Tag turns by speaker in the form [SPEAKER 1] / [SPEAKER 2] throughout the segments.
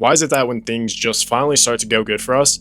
[SPEAKER 1] Why is it that when things just finally start to go good for us,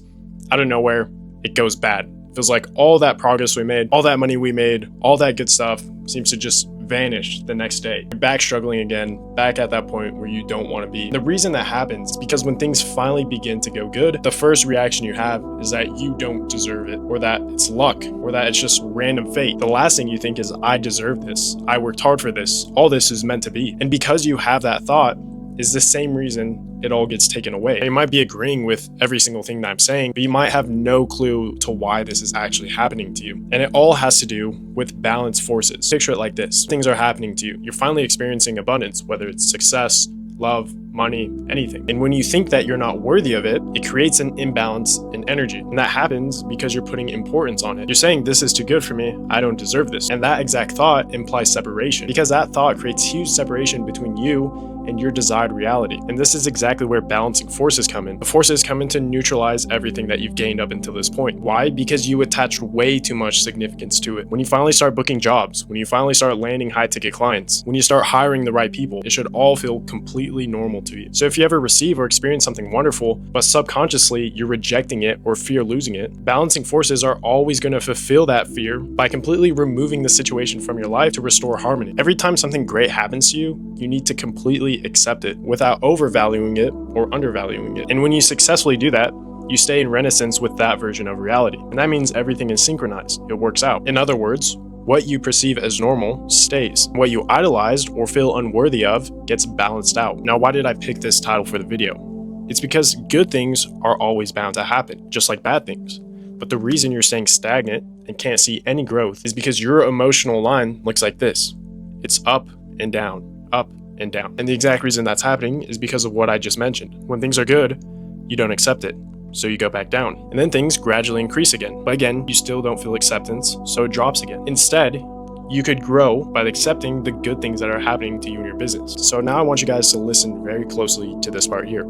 [SPEAKER 1] out of nowhere, it goes bad? It feels like all that progress we made, all that money we made, all that good stuff seems to just vanish the next day. You're back struggling again, back at that point where you don't want to be. The reason that happens is because when things finally begin to go good, the first reaction you have is that you don't deserve it, or that it's luck, or that it's just random fate. The last thing you think is, I deserve this. I worked hard for this. All this is meant to be. And because you have that thought, is the same reason it all gets taken away. You might be agreeing with every single thing that I'm saying, but you might have no clue to why this is actually happening to you. And it all has to do with balanced forces. Picture it like this. Things are happening to you. You're finally experiencing abundance, whether it's success, love, money, anything. And when you think that you're not worthy of it, it creates an imbalance in energy. And that happens because you're putting importance on it. You're saying, this is too good for me. I don't deserve this. And that exact thought implies separation, because that thought creates huge separation between you and your desired reality. And this is exactly where balancing forces come in. The forces come in to neutralize everything that you've gained up until this point. Why? Because you attached way too much significance to it. When you finally start booking jobs, when you finally start landing high-ticket clients, when you start hiring the right people, it should all feel completely normal to you. So if you ever receive or experience something wonderful, but subconsciously you're rejecting it or fear losing it, balancing forces are always going to fulfill that fear by completely removing the situation from your life to restore harmony. Every time something great happens to you, you need to completely accept it without overvaluing it or undervaluing it. And when you successfully do that, you stay in resonance with that version of reality. And that means everything is synchronized. It works out. In other words, what you perceive as normal stays. What you idolized or feel unworthy of gets balanced out. Now, why did I pick this title for the video? It's because good things are always bound to happen, just like bad things. But the reason you're staying stagnant and can't see any growth is because your emotional line looks like this. It's up and down, up and down. And the exact reason that's happening is because of what I just mentioned. When things are good, you don't accept it, so you go back down. And then things gradually increase again. But again, you still don't feel acceptance, so it drops again. Instead, you could grow by accepting the good things that are happening to you in your business. So now I want you guys to listen very closely to this part here.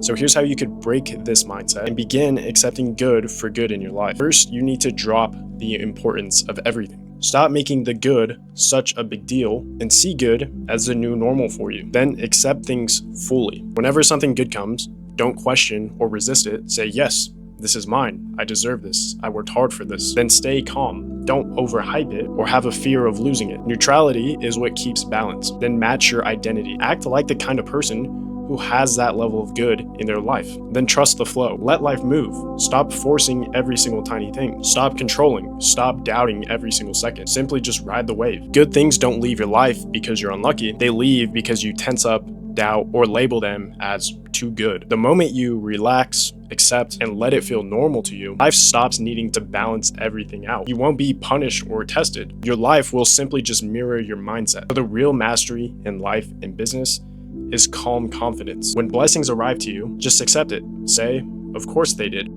[SPEAKER 1] So here's how you could break this mindset and begin accepting good for good in your life. First, you need to drop the importance of everything. Stop making the good such a big deal and see good as the new normal for you. Then accept things fully. Whenever something good comes, don't question or resist it. Say, yes, this is mine. I deserve this. I worked hard for this. Then stay calm. Don't overhype it or have a fear of losing it. Neutrality is what keeps balance. Then match your identity. Act like the kind of person who has that level of good in their life. Then trust the flow. Let life move. Stop forcing every single tiny thing. Stop controlling. Stop doubting every single second. Simply just ride the wave. Good things don't leave your life because you're unlucky. They leave because you tense up, doubt, or label them as too good. The moment you relax, accept, and let it feel normal to you, life stops needing to balance everything out. You won't be punished or tested. Your life will simply just mirror your mindset. So the real mastery in life and business is calm confidence. When blessings arrive to you, just accept it. Say, of course they did.